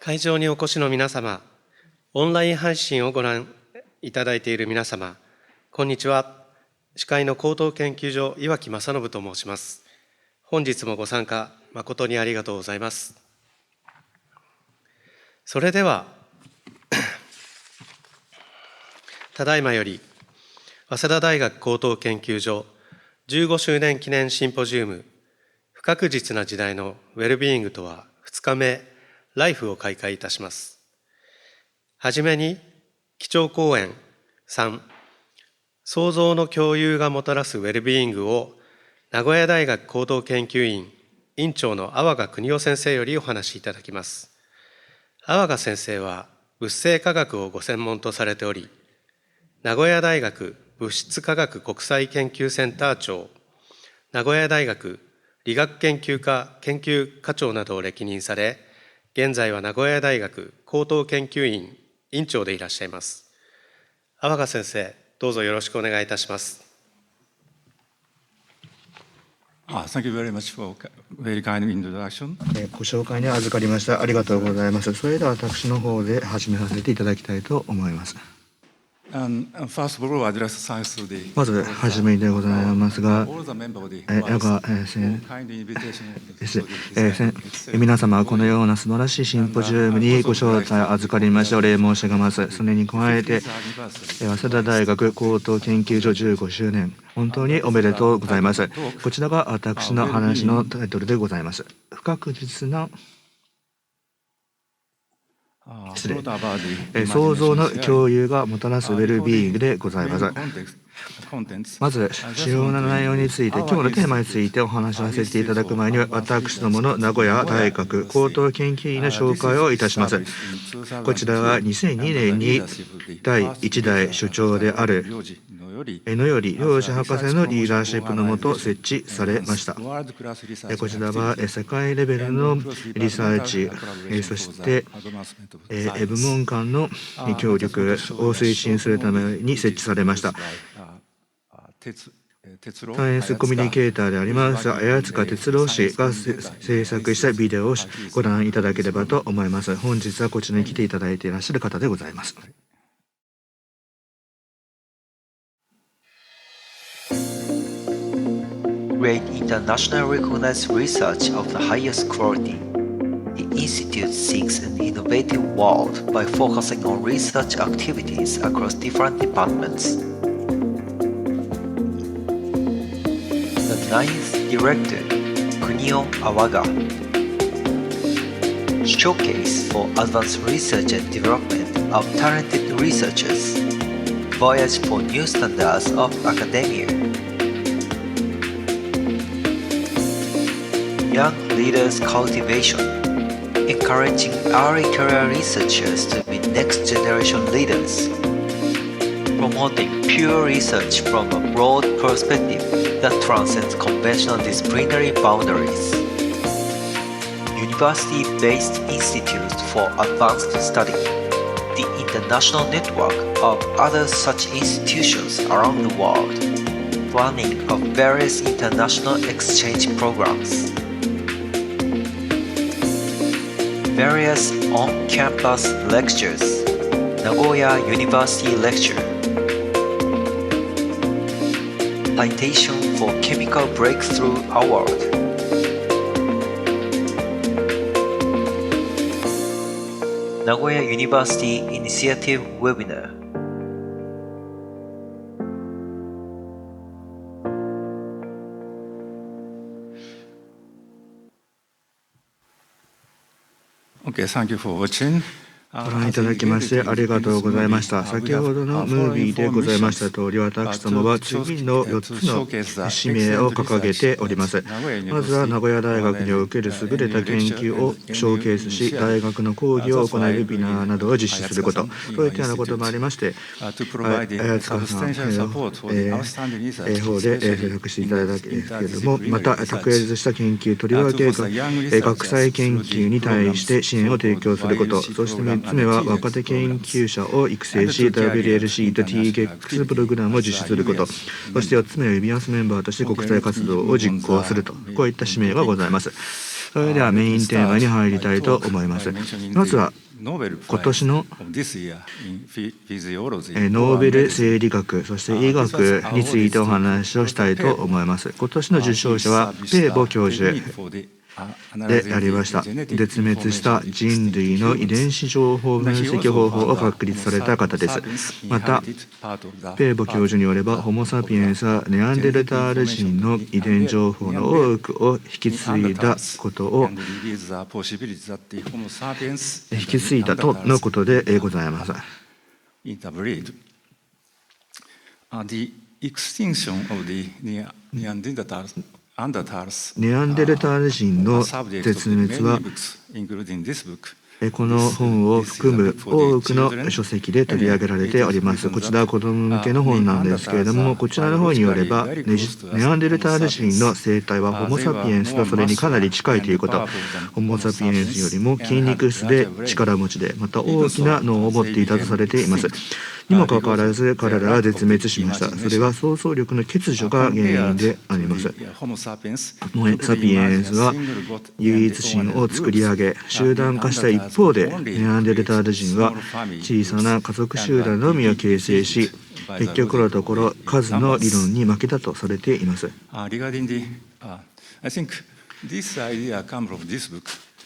会場にお越しの皆様、オンライン配信をご覧いただいている皆様、こんにちは。司会の高等研究所岩木正信と申します。本日もご参加誠にありがとうございます。それではただいまより早稲田大学高等研究所15周年記念シンポジウム不確実な時代のウェルビーイングとは2日目ライフを開会いたします。はじめに基調講演3創造の共有がもたらすウェルビーイングを名古屋大学高等研究院院長の阿波賀邦夫先生よりお話しいただきます。阿波賀先生は物性科学をご専門とされており、名古屋大学物質科学国際研究センター長、名古屋大学理学研究科研究課長などを歴任され、現在は名古屋大学高等研究院院長でいらっしゃいます。阿波賀先生、どうぞよろしくお願いいたします。Thank you very much for very kind introduction. ご紹介に預かりました。ありがとうございます。それでは私の方で始めさせていただきたいと思います。まずはじめにでございますが、皆様このような素晴らしいシンポジウムにご招待預かりましてお礼申し上げます。それに加えて早稲田大学高等研究所15周年本当におめでとうございます。こちらが私の話のタイトルでございます。不確実な創造の共有がもたらすウェルビーイングでございます。まず主要な内容について、今日のテーマについてお話しさせていただく前に、私どもの名古屋大学高等研究院の紹介をいたします。こちらは2002年に第1代所長である野より良治博士のリーダーシップのもと設置されました。こちらは世界レベルのリサーチ、そして部門間の協力を推進するために設置されました。サイエンスコミュニケーターであります綾塚哲郎氏が制作したビデオをご覧いただければと思います。本日はこちらに来ていただいていらっしゃる方でございます。Great internationally recognized research of the highest quality. The Institute seeks an innovative world by focusing on research activities across different departments. The ninth Director, Kunio Awaga, Showcase for Advanced Research and Development of Talented Researchers, Voyage for New Standards of Academia.Young Leaders Cultivation, encouraging early career researchers to be next generation leaders, promoting pure research from a broad perspective that transcends conventional disciplinary boundaries. University-based Institute for Advanced Study, the international network of other such institutions around the world, planning of various international exchange programs.Various on-campus lectures, Nagoya University Lecture, Citation for Chemical Breakthrough Award, Nagoya University Initiative Webinar.ご覧いただきましてありがとうございました。先ほどのムービーでございました通り、私どもは次の4つの使命を掲げております。まずは名古屋大学における優れた研究をショーケースし、大学の講義を行い、ウェビナーなどを実施すること、そういったようなこともありまして、綾塚さんの方で制作していただいたんですけれども、また卓越した研究、とりわけ学際研究に対して支援を提供すること、そして3つ目は若手研究者を育成し WLC と TGEX プログラムを実施すること、そして4つ目は指輪メンバーとして国際活動を実行すると、こういった使命がございます。それではメインテーマに入りたいと思います。まずは今年のノーベル生理学、そして医学についてお話をしたいと思います。今年の受賞者はペーボ教授でありました。絶滅した人類の遺伝子情報分析方法を確立された方です。また、ペーボ教授によれば、ホモ・サピエンスはネアンデルタール人の遺伝情報の多くを引き継いだことを引き継いだとのことでございます。The extinction of the Neanderthals ネアンデルタール人の絶滅はこの本を含む多くの書籍で取り上げられております。こちらは子ども向けの本なんですけれども、こちらの方によればネアンデルタール人の生態はホモ・サピエンスとそれにかなり近いということ。ホモ・サピエンスよりも筋肉質で力持ちで、また大きな脳を持っていたとされています。にもかかわらず彼らは絶滅しました。それは想像力の欠如が原因であります。ホモ・サピエンスは唯一心を作り上げ集団化した一方で、ネアンデルタール人は小さな家族集団のみを形成し、結局のところ数の理論に負けたとされています。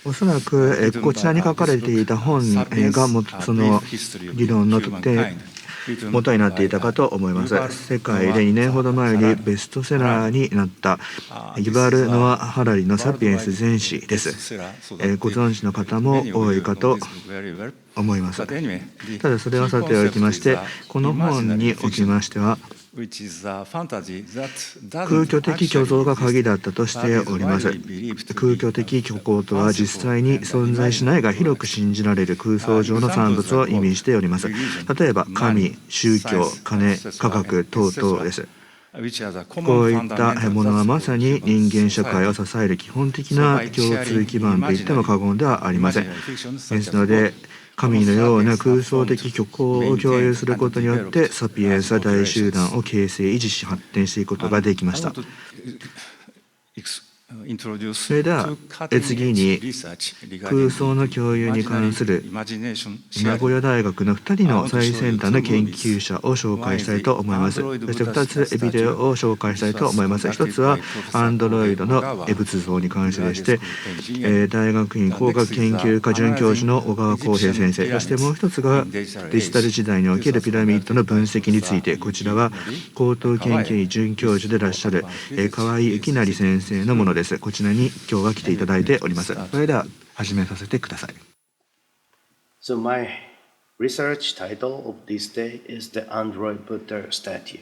おそらくこちらに書かれていた本がその理論の元になっていたかと思います。世界で2年ほど前にベストセラーになったユバル・ノア・ハラリのサピエンス全史です。ご存知の方も多いかと思います。ただそれはさておきまして、この本におきましては空虚的虚像が鍵だったとしております。空虚的虚構とは実際に存在しないが広く信じられる空想上の産物を意味しております。例えば神、宗教、金、科学等々です。こういったものはまさに人間社会を支える基本的な共通基盤といっても過言ではありません。ですので神のような空想的虚構を共有することによってサピエンスは大集団を形成維持し発展していくことができました。それでは次に空想の共有に関する名古屋大学の2人の最先端の研究者を紹介したいと思います。そして2つビデオを紹介したいと思います。1つはアンドロイドの仏像に関してでして、大学院工学研究科准教授の小川康平先生、そしてもう1つがデジタル時代におけるピラミッドの分析について、こちらは高等研究院准教授でいらっしゃる河合幸成先生のものです。こちらに今日は来ていただいております。それでは始めさせてください。So my research title of this day is the Android Buddha statue.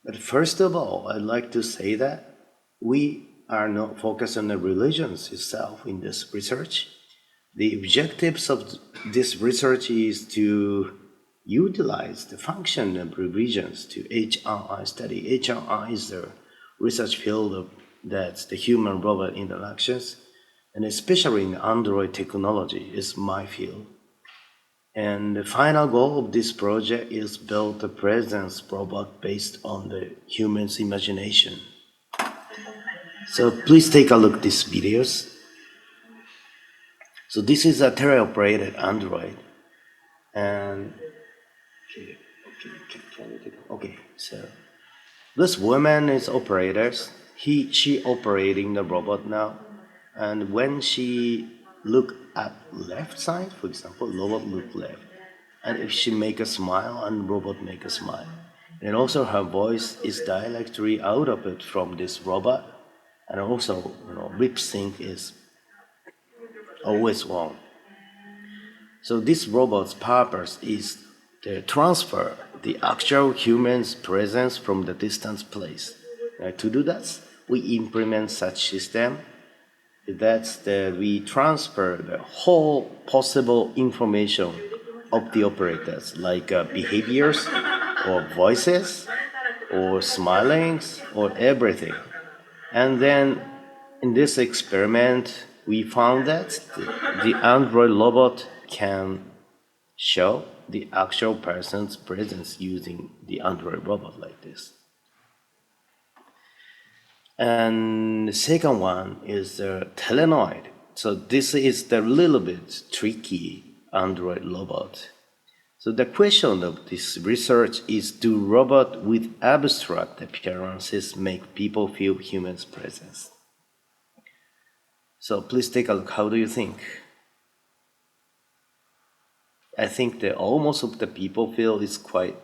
But first of all, I'd like to say that we are not focused on the religions itself in this research. The objectives of this research is to utilize the function of religions to HRI study. HRI is the research field of that's the human-robot interactions, and especially in Android technology is my field. And the final goal of this project is build a presence robot based on the human's imagination. So please take a look at these videos. So this is a teleoperated Android, and okay. So this woman is operators. She operating the robot now, and when she look at left side, for example, robot look left, and if she make a smile, and robot make a smile, and also her voice is directly out of it from this robot, and also lip sync is always wrong. So this robot's purpose is to transfer the actual human's presence from the distant place. To do that, we implement such system that we transfer the whole possible information of the operators, like behaviors or voices or smilings or everything. And then in this experiment, we found that the Android robot can show the actual person's presence using the Android robot like this. And the second one is the telenoid. So this is the little bit tricky android robot. So the question of this research is, do robots with abstract appearances make people feel humans' presence? So please take a look. How do you think? I think that almost of the people feel it's quite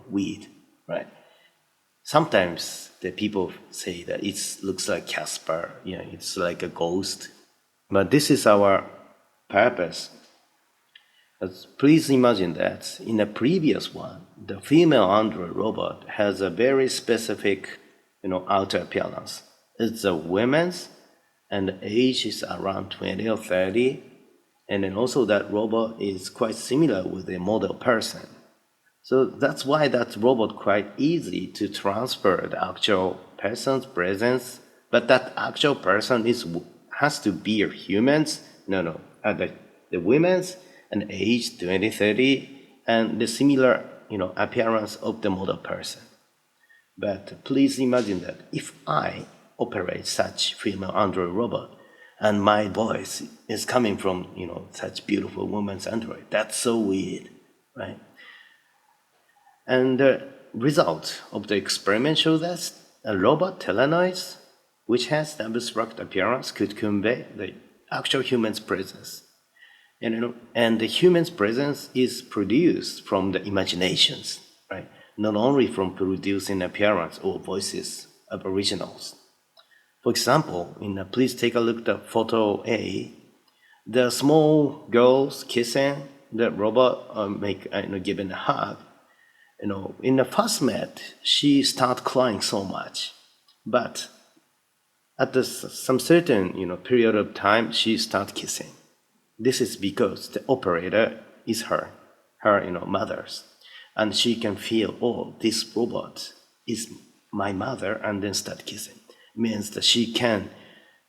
weird, right? Sometimes the people say that it looks like Casper, it's like a ghost. But this is our purpose. Please imagine that in the previous one, the female android robot has a very specific, outer appearance. It's a woman's, and the age is around 20 or 30. And then also that robot is quite similar with a model person. So that's why that robot quite easy to transfer the actual person's presence, but that actual person has to be a human's, the women's, and age 20, 30, and the similar, appearance of the model person. But please imagine that if I operate such female android robot, and my voice is coming from, such beautiful woman's android, that's so weird, right? And the result of the experiment shows that a robot telenoid, which has the abstract appearance, could convey the actual human's presence. And the human's presence is produced from the imaginations, right? Not only from producing appearance or voices of originals. For example, please take a look at photo A. The small girls kissing the robot, giving a hug. In the first met, she started crying so much, but at some certain period of time, she started kissing. This is because the operator is her mother's, and she can feel, oh, this robot is my mother, and then start kissing. Means that she can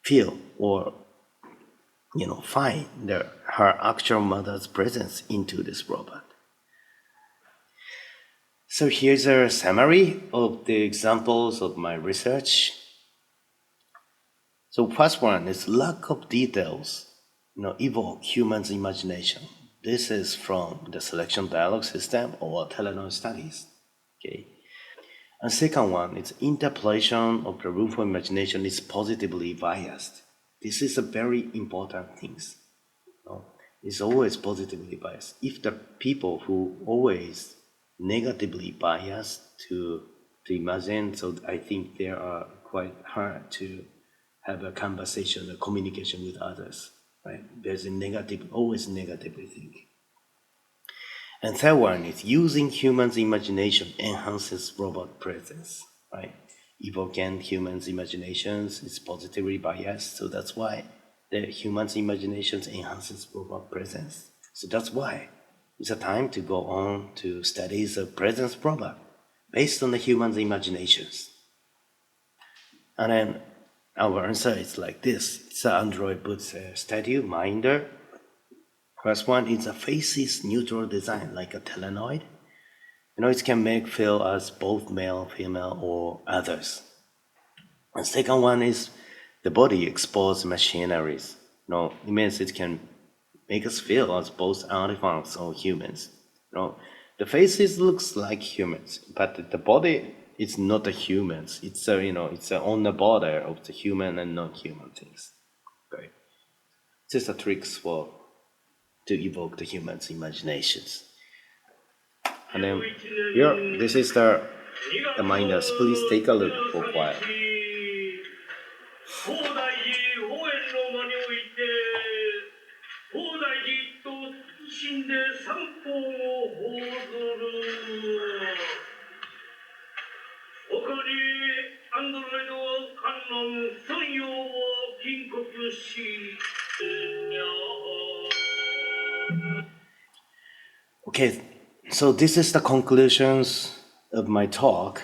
feel or find her actual mother's presence into this robot. So here's a summary of the examples of my research. So first one is lack of details evoke humans' imagination. This is from the selection dialogue system or telenoid studies. Okay. And second one is interpolation of the room for imagination is positively biased. This is a very important thing. It's always positively biased. If the people who always negatively biased to imagine, so I think they are quite hard to have a conversation, a communication with others. Right? There's always negatively thinking. And third one is using humans' imagination enhances robot presence, right? Evoking humans' imaginations is positively biased, so that's why the humans' imaginations enhances robot presence. So that's why it's a time to go on to studies of presence robot based on the humans' imaginations. And then our answer is like this. It's an Android Boots statue, Minder. First one is a faces neutral design, like a telenoid. It can make feel as both male, female, or others. And second one is the body exposed machineries. It means it can make us feel as both artifacts or humans. The faces looks like humans, but the body is not a humans. It's on the border of the human and non-human things. Okay. These are tricks to evoke the human's imaginations. And then here, this is the minders. Please take a look for a while. Okay, so this is the conclusions of my talk.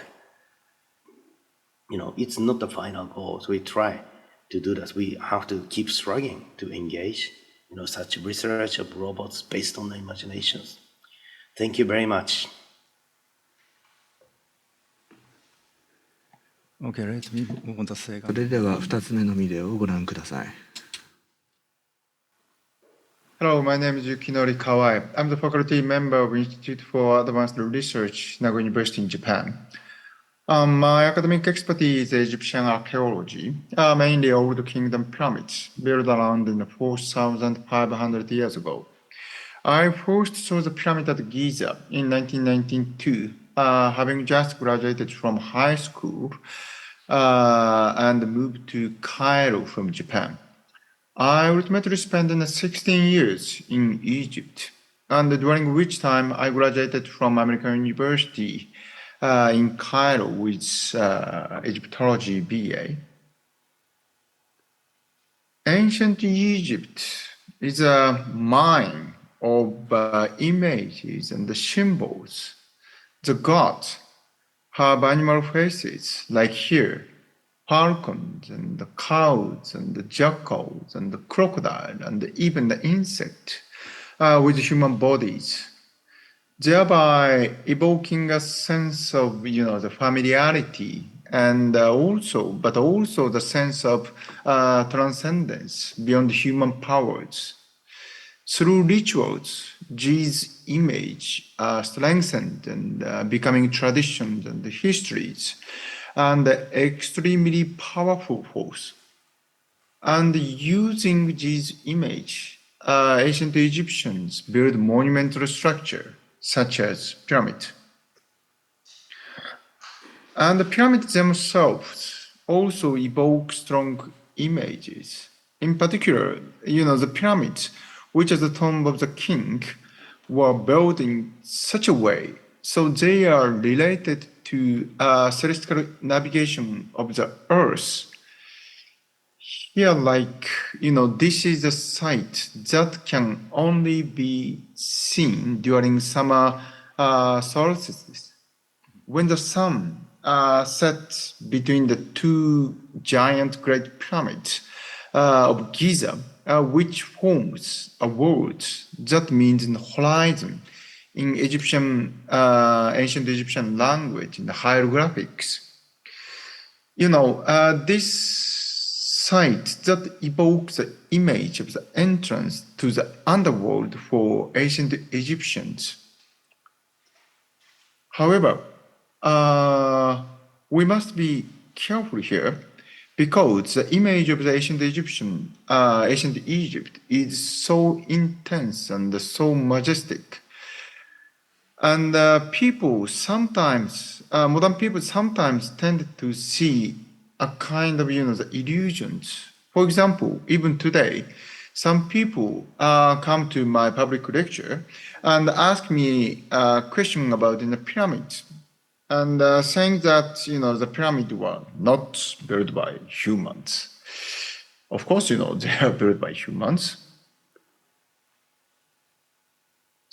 It's not the final goal. So we try to do this. We have to keep struggling to engage, such research of robots based on the imaginations. Thank you very much. Okay, let me move on to the そ second. れでは2つ目のビデオをご覧ください。Hello, my name is Yukinori Kawai. I'm the faculty member of Institute for Advanced Research, Nagoya University in Japan. My academic expertise is Egyptian archaeology, mainly Old Kingdom pyramids, built around in 4,500 years ago. I first saw the pyramid at Giza in 1992, having just graduated from high school and moved to Cairo from Japan. I ultimately spent 16 years in Egypt, and during which time I graduated from American University in Cairo with Egyptology BA. Ancient Egypt is a mine of images and the symbols. The gods have animal faces, like here, falcons and the cows and the jackals and the crocodile and even the insect with human bodies, thereby evoking a sense of the familiarity and also the sense of transcendence beyond human powers. Through rituals, these images are strengthened and becoming traditions and histories and extremely powerful force. And using these images, ancient Egyptians built monumental structure such as pyramid. And the pyramids themselves also evoke strong images. In particular, the pyramids, which is the tomb of the king, were built in such a way so they are related to celestial navigation of the earth. Here, this is a sight that can only be seen during summer solstices, when the sun sets between the two giant great pyramids of Giza, which forms a word that means horizon in ancient Egyptian language, in the hieroglyphics. This sight that evokes the image of the entrance to the underworld for ancient Egyptians. However, we must be careful here because the image of the ancient Egypt is so intense and so majestic. And modern people sometimes tend to see a kind of, the illusions. For example, even today, some people come to my public lecture and ask me a question about the pyramids, and saying that, the pyramid were not built by humans. Of course, they are built by humans.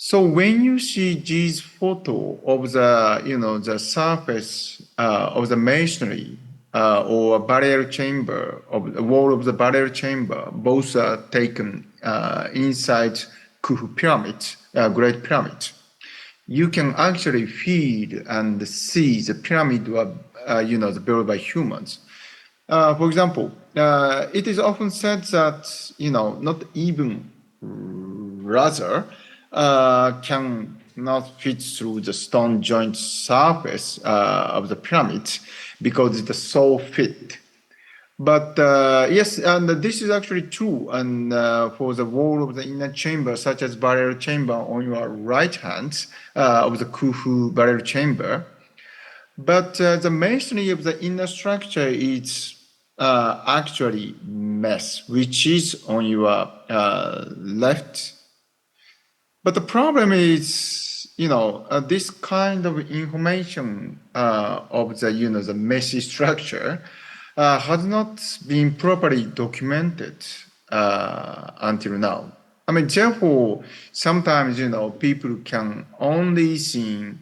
So when you see this photo of the surface of the masonry or barrier chamber, of the wall of the barrier chamber, both are taken inside Khufu pyramid, Great Pyramid, you can actually feel and see the pyramid were built by humans. For example, it is often said that not even rather can not fit through the stone joint surface of the pyramid because it's so fit. But yes, and this is actually true. And for the wall of the inner chamber, such as barrier chamber on your right hand of the Khufu barrier chamber, but the masonry of the inner structure is actually mess, which is on your left. But the problem is, this kind of information of the messy structure has not been properly documented until now. I mean, therefore, sometimes, people can only see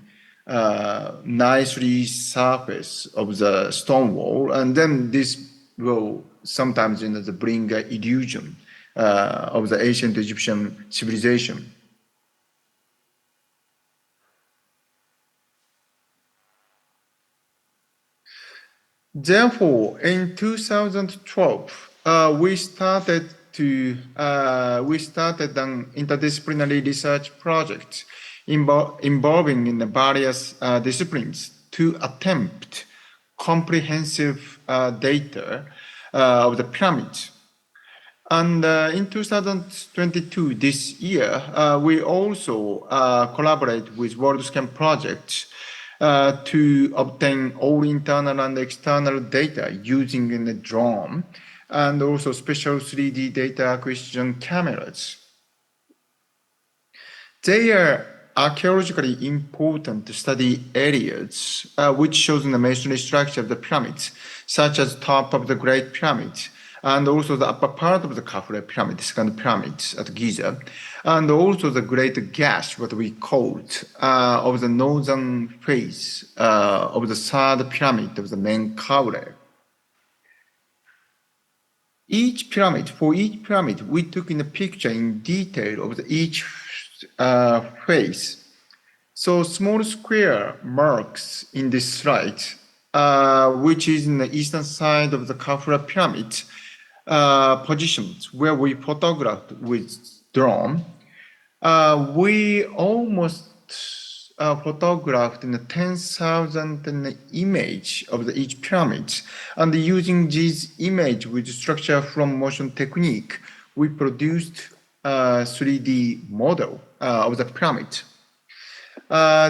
nicely surface of the stone wall, and then this will sometimes, bring an illusion of the ancient Egyptian civilization. Therefore, in 2012, we started an interdisciplinary research project involving in the various disciplines to attempt comprehensive data of the pyramids. And in 2022, this year, we also collaborate with WorldScan project to obtain all internal and external data using in the drone and also special 3D data acquisition cameras. They are archaeologically important to study areas which shows the masonry structure of the pyramids, such as top of the Great Pyramid, and also the upper part of the Khafre Pyramid, the second pyramid at Giza, and also the Great Gash, what we called, of the northern face of the third pyramid of the main Khafre. For each pyramid, we took in a picture in detail of each face. So small square marks in this slide, which is in the eastern side of the Khafre Pyramid, positions where we photographed with drone. We almost photographed in 10,000 image of each pyramid, and using this image with structure from motion technique, we produced a 3D model of the pyramid.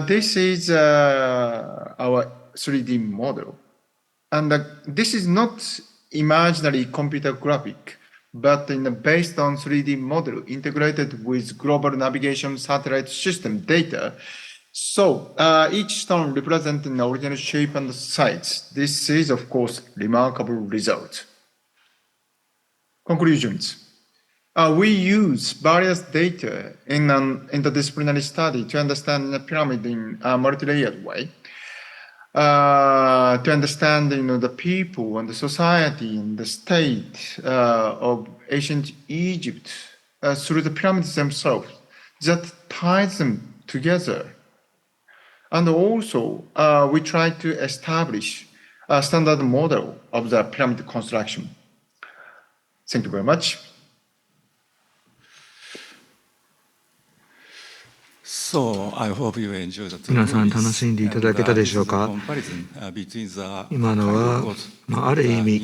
This is our 3D model, and this is not imaginary computer graphic, but based on 3D model integrated with global navigation satellite system data. So each stone represents an original shape and size. This is, of course, remarkable result. Conclusions. We use various data in an interdisciplinary study to understand the pyramid in a multi-layered way. To understand the people and the society and the state of ancient Egypt through the pyramids themselves, that ties them together. And also, we try to establish a standard model of the pyramid construction. Thank you very much. So, I hope you enjoyed that. 皆さん楽しんでいただけたでしょうか。今のは、ある意味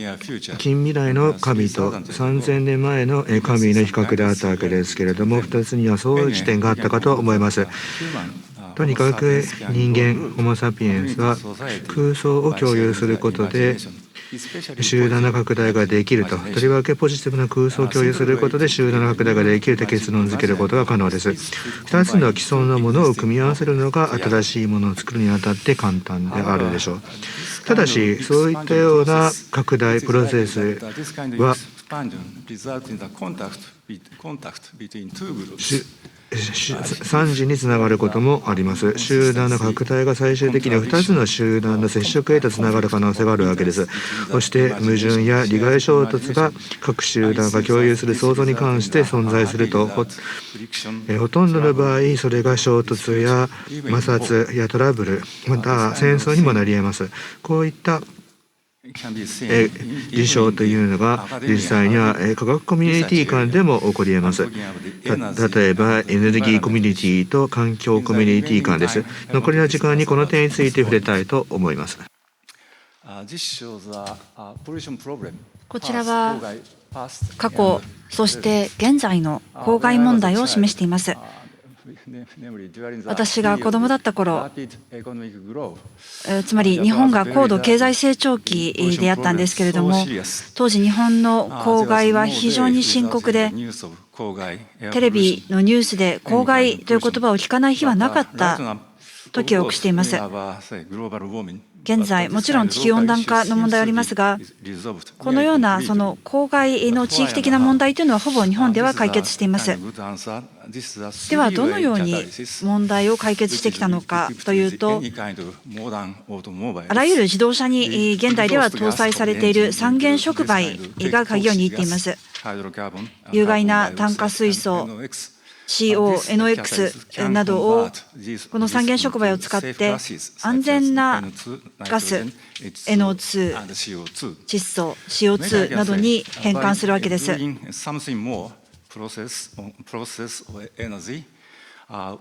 近未来の神と3000年前の神の比較であったわけですけれども、2つには相違点があったかと思います。とにかく人間ホモ・サピエンスは空想を共有することで集団の拡大ができると、とりわけポジティブな空想を共有することで集団の拡大ができると結論付けることが可能です。2つの既存のものを組み合わせるのが新しいものを作るにあたって簡単であるでしょう。ただしそういったような拡大プロセスは3次につながることもあります。集団の拡大が最終的には2つの集団の接触へとつながる可能性があるわけです。そして矛盾や利害衝突が各集団が共有する想像に関して存在すると、ほとんどの場合それが衝突や摩擦やトラブル、また戦争にもなり得ます。こういった事象というのが実際には科学コミュニティ間でも起こり得ます。例えばエネルギーコミュニティと環境コミュニティ間です。残りの時間にこの点について触れたいと思います。こちらは過去そして現在の公害問題を示しています。私が子供だった頃、つまり日本が高度経済成長期であったんですけれども、当時日本の公害は非常に深刻で、テレビのニュースで公害という言葉を聞かない日はなかったと記憶しています。現在もちろん地球温暖化の問題はありますが、このようなその公害の地域的な問題というのはほぼ日本では解決しています。ではどのように問題を解決してきたのかというと、あらゆる自動車に現代では搭載されている三原触媒が鍵を握っています。有害な炭化水素 CO、NOx などをこの三原触媒を使って安全なガス NO2、窒素 CO2 などに変換するわけです。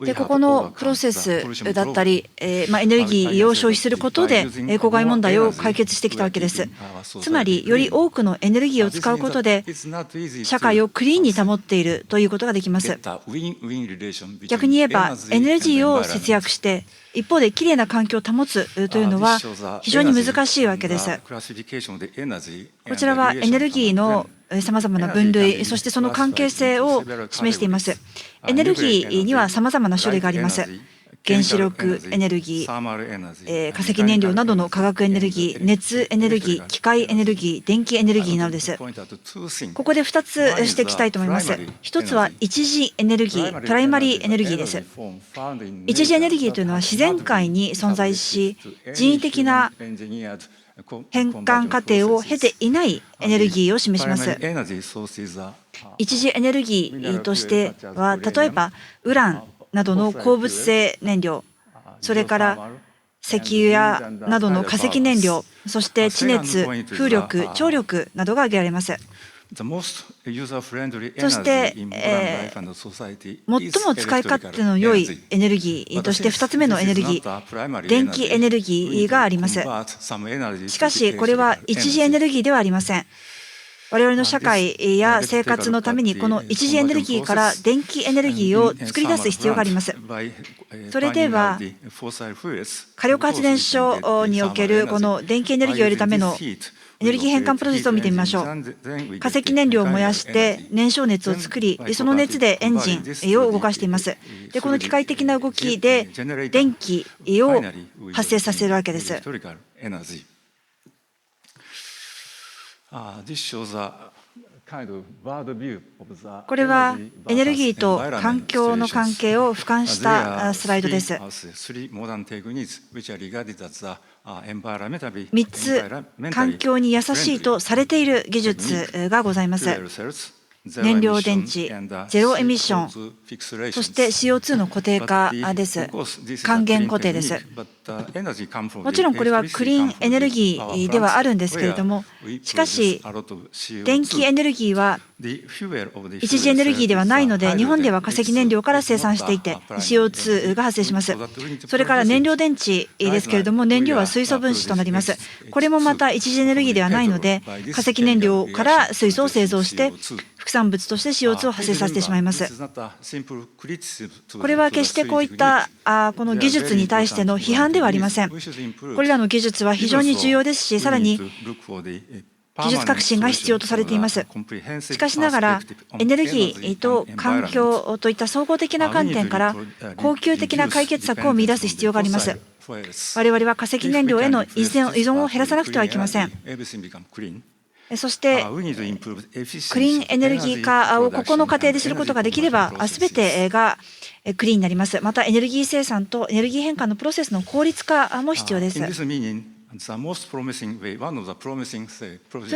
でここのプロセスだったり、エネルギーを消費することで公害問題を解決してきたわけです。つまりより多くのエネルギーを使うことで社会をクリーンに保っているということができます。逆に言えばエネルギーを節約して一方できれいな環境を保つというのは非常に難しいわけです。こちらはエネルギーのさまざまな分類、そしてその関係性を示しています。エネルギーにはさまざまな種類があります。原子力エネルギー、化石燃料などの化学エネルギー、熱エネルギー、機械エネルギー、電気エネルギーなどです。ここで2つ指摘したいと思います。1つは一次エネルギー、プライマリーエネルギーです。一次エネルギーというのは自然界に存在し、人為的な変換過程を経ていないエネルギーを示します。一次エネルギーとしては、例えばウランなどの鉱物性燃料、それから石油やなどの化石燃料、そして地熱、風力、張力などが挙げられます。そして、最も使い勝手の良いエネルギーとして2つ目のエネルギー、電気エネルギーがあります。しかし、これは一次エネルギーではありません。我々の社会や生活のためにこの一次エネルギーから電気エネルギーを作り出す必要があります。それでは火力発電所におけるこの電気エネルギーを得るためのエネルギー変換プロセスを見てみましょう。化石燃料を燃やして燃焼熱を作り、その熱でエンジンを動かしています。でこの機械的な動きで電気を発生させるわけです。これはエネルギーと環境の関係を俯瞰したスライドです。3つ環境に優しいとされている技術がございます。燃料電池、ゼロエミッション、そして CO2 の固定化です。還元固定です。もちろんこれはクリーンエネルギーではあるんですけれども、しかし電気エネルギーは一次エネルギーではないので、日本では化石燃料から生産していて CO2 が発生します。それから燃料電池ですけれども、燃料は水素分子となります。これもまた一次エネルギーではないので、化石燃料から水素を製造して副産物として CO2 を発生させてしまいます。これは決してこういったこの技術に対しての批判ではありません。これらの技術は非常に重要ですし、さらに技術革新が必要とされています。しかしながらエネルギーと環境といった総合的な観点から恒久的な解決策を見出す必要があります。我々は化石燃料への依存を減らさなくてはいけません。そしてクリーンエネルギー化をここの過程ですることができれば、すべてがクリーンになります。またエネルギー生産とエネルギー変換のプロセスの効率化も必要です。という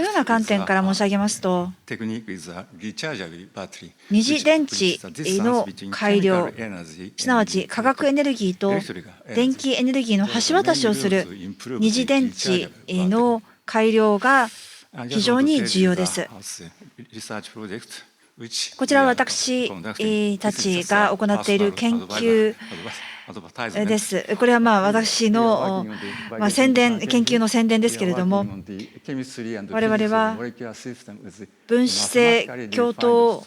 ような観点から申し上げますと、二次電池の改良、すなわち化学エネルギーと電気エネルギーの橋渡しをする二次電池の改良が非常に重要です。こちらは私たちが行っている研究です。これは私の宣伝、研究の宣伝ですけれども、我々は分子性共闘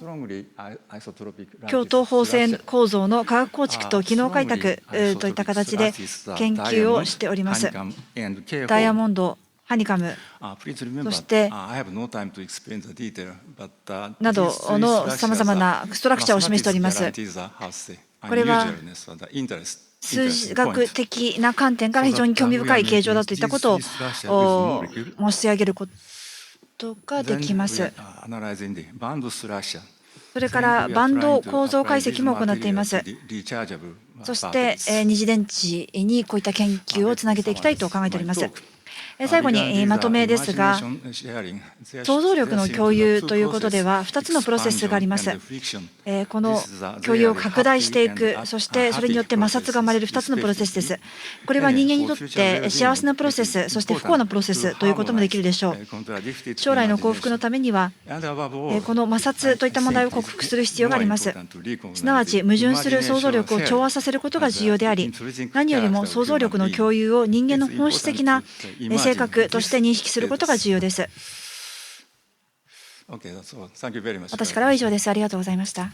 放線構造の化学構築と機能開拓といった形で研究をしております。ダイヤモンド、ハニカム、そしてなどのさまざまなストラクチャーを示しております。これは数学的な観点から非常に興味深い形状だといったことを申し上げることができます。それからバンド構造解析も行っています。そして二次電池にこういった研究をつなげていきたいと考えております。最後にまとめですが、想像力の共有ということでは、2つのプロセスがあります。この共有を拡大していく、そしてそれによって摩擦が生まれる2つのプロセスです。これは人間にとって幸せなプロセス、そして不幸なプロセスということもできるでしょう。将来の幸福のためには、この摩擦といった問題を克服する必要があります。すなわち、矛盾する想像力を調和させることが重要であり、何よりも想像力の共有を人間の本質的な性格として認識することが重要です。私からは以上です。ありがとうございました。